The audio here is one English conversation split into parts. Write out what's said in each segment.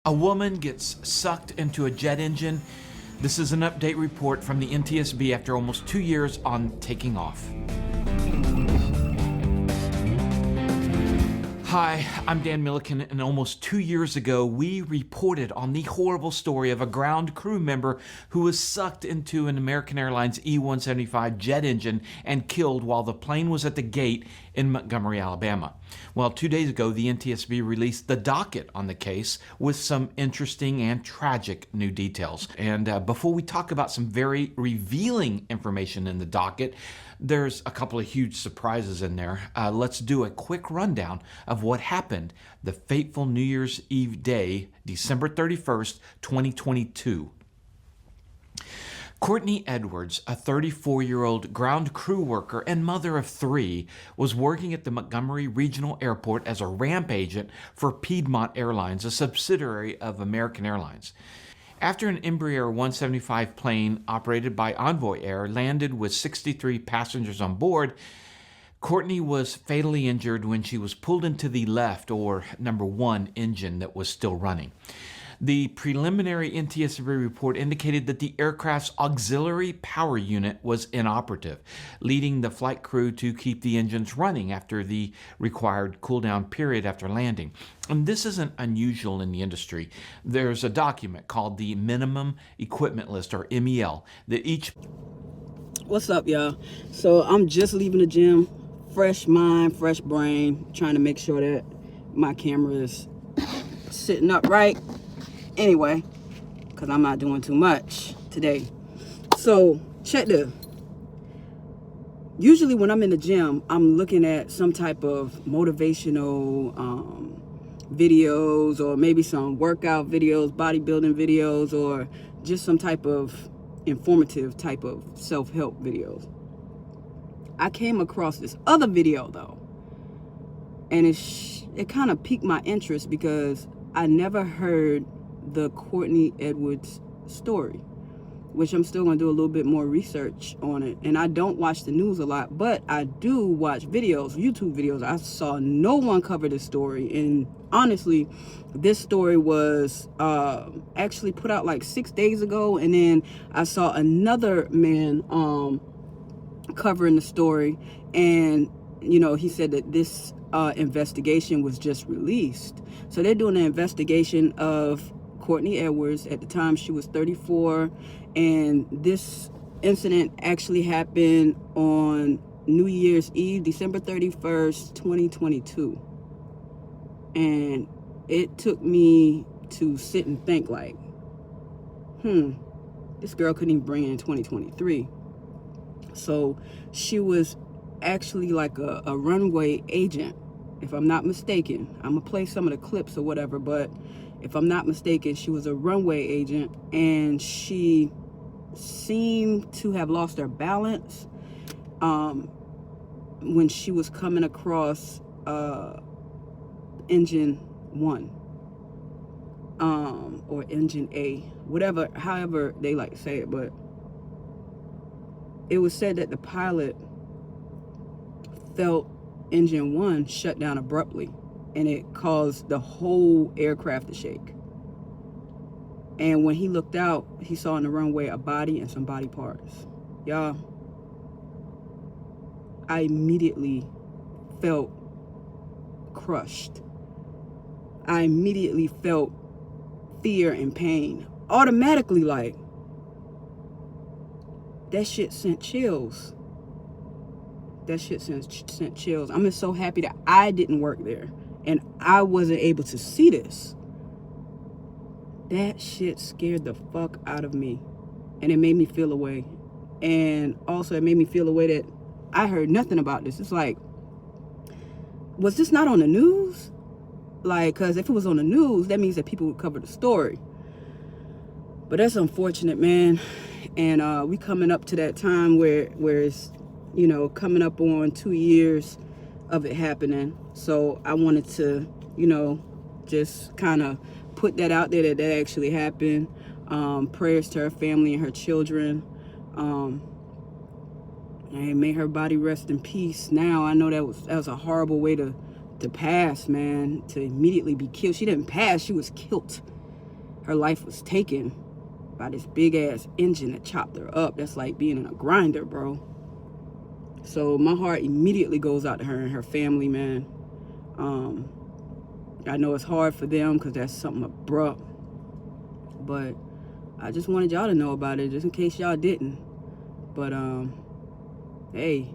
A woman gets sucked into a jet engine. This is an update report from the NTSB after almost 2 years on taking off. Hi, I'm Dan Milliken, and almost 2 years ago, we reported on the horrible story of a ground crew member who was sucked into an American Airlines E-175 jet engine and killed while the plane was at the gate in Montgomery, Alabama. Well, 2 days ago, the NTSB released the docket on the case with some interesting and tragic new details. And before we talk about some very revealing information in the docket, there's a couple of huge surprises in there. Let's do a quick rundown of what happened the fateful New Year's Eve day, December 31st, 2022. Courtney Edwards, a 34-year-old ground crew worker and mother of 3, was working at the Montgomery Regional Airport as a ramp agent for Piedmont Airlines, a subsidiary of American Airlines. After an Embraer 175 plane operated by Envoy Air landed with 63 passengers on board, Courtney was fatally injured when she was pulled into the left, or number 1, engine that was still running. The preliminary NTSB report indicated that the aircraft's auxiliary power unit was inoperative, leading the flight crew to keep the engines running after the required cool-down period after landing. And this isn't unusual in the industry. There's a document called the Minimum Equipment List, or MEL, that each... What's up, y'all? So I'm just leaving the gym, fresh mind, fresh brain, trying to make sure that my camera is sitting up right. Anyway, because I'm not doing too much today. So check this. Usually when I'm in the gym, I'm looking at some type of motivational videos, or maybe some workout videos, bodybuilding videos, or just some type of informative type of self-help videos. I came across this other video though, and it kind of piqued my interest because I never heard the Courtney Edwards story, which I'm still going to do a little bit more research on it. And I don't watch the news a lot, but I do watch videos, YouTube videos. I saw no one cover this story. And honestly, this story was actually put out like 6 days ago. And then I saw another man covering the story. And, you know, he said that this investigation was just released. So they're doing an investigation of Courtney Edwards. At the time, she was 34, and this incident actually happened on New Year's Eve, December 31st, 2022. And it took me to sit and think like, this girl couldn't even bring it in 2023. So she was actually like a runway agent, if I'm not mistaken. I'm gonna play some of the clips or whatever, but if I'm not mistaken, she was a runway agent, and she seemed to have lost her balance when she was coming across engine 1 or engine A, whatever, however they like to say it. But it was said that the pilot felt engine 1 shut down abruptly, and it caused the whole aircraft to shake. And when he looked out, he saw on the runway a body and some body parts. Y'all, I immediately felt crushed. I immediately felt fear and pain. Automatically, like, that shit sent chills. That shit sent chills. I'm just so happy that I didn't work there and I wasn't able to see this. That shit scared the fuck out of me, and it made me feel a way. And also it made me feel a way that I heard nothing about this. It's like, was this not on the news? Like, because if it was on the news, that means that people would cover the story. But that's unfortunate, man. And we coming up to that time where it's, you know, coming up on 2 years of it happening. So I wanted to, you know, just kind of put that out there that actually happened. Prayers to her family and her children. And may her body rest in peace. Now I know that was a horrible way to pass, man. To immediately be killed. She didn't pass, she was killed. her life was taken by this big ass engine that chopped her up. That's like being in a grinder, bro. So my heart immediately goes out to her and her family, man. I know it's hard for them because that's something abrupt, but I just wanted y'all to know about it, just in case y'all didn't. But hey,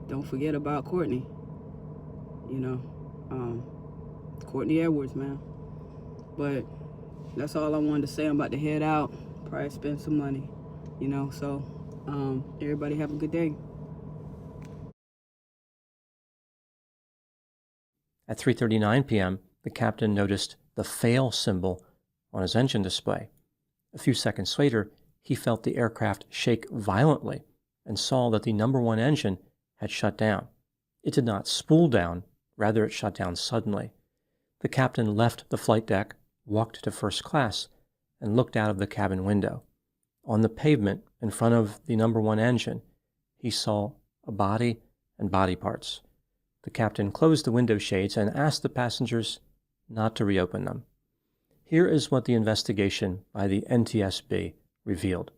don't forget about Courtney. You know, Courtney Edwards, man. But that's all I wanted to say. I'm about to head out, probably spend some money, you know. So everybody have a good day. At 3:39 p.m., the captain noticed the fail symbol on his engine display. A few seconds later, he felt the aircraft shake violently and saw that the number 1 engine had shut down. It did not spool down, rather it shut down suddenly. The captain left the flight deck, walked to first class, and looked out of the cabin window. On the pavement in front of the number 1 engine, he saw a body and body parts. The captain closed the window shades and asked the passengers not to reopen them. Here is what the investigation by the NTSB revealed.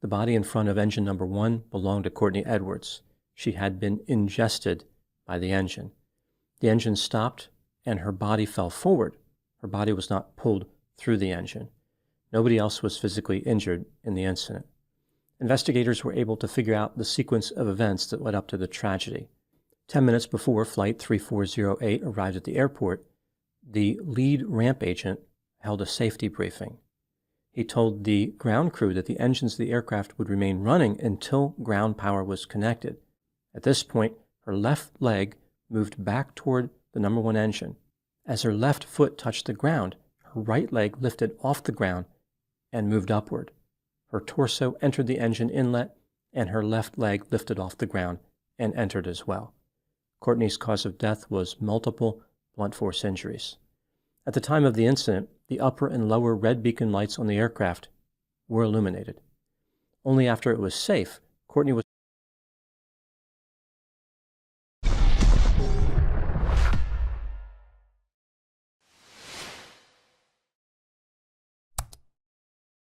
The body in front of engine number 1 belonged to Courtney Edwards. She had been ingested by the engine. The engine stopped and her body fell forward. Her body was not pulled through the engine. Nobody else was physically injured in the incident. Investigators were able to figure out the sequence of events that led up to the tragedy. 10 minutes before Flight 3408 arrived at the airport, the lead ramp agent held a safety briefing. He told the ground crew that the engines of the aircraft would remain running until ground power was connected. At this point, her left leg moved back toward the number 1 engine. As her left foot touched the ground, her right leg lifted off the ground and moved upward. Her torso entered the engine inlet, and her left leg lifted off the ground and entered as well. Courtney's cause of death was multiple blunt force injuries. At the time of the incident, the upper and lower red beacon lights on the aircraft were illuminated. Only after it was safe, Courtney was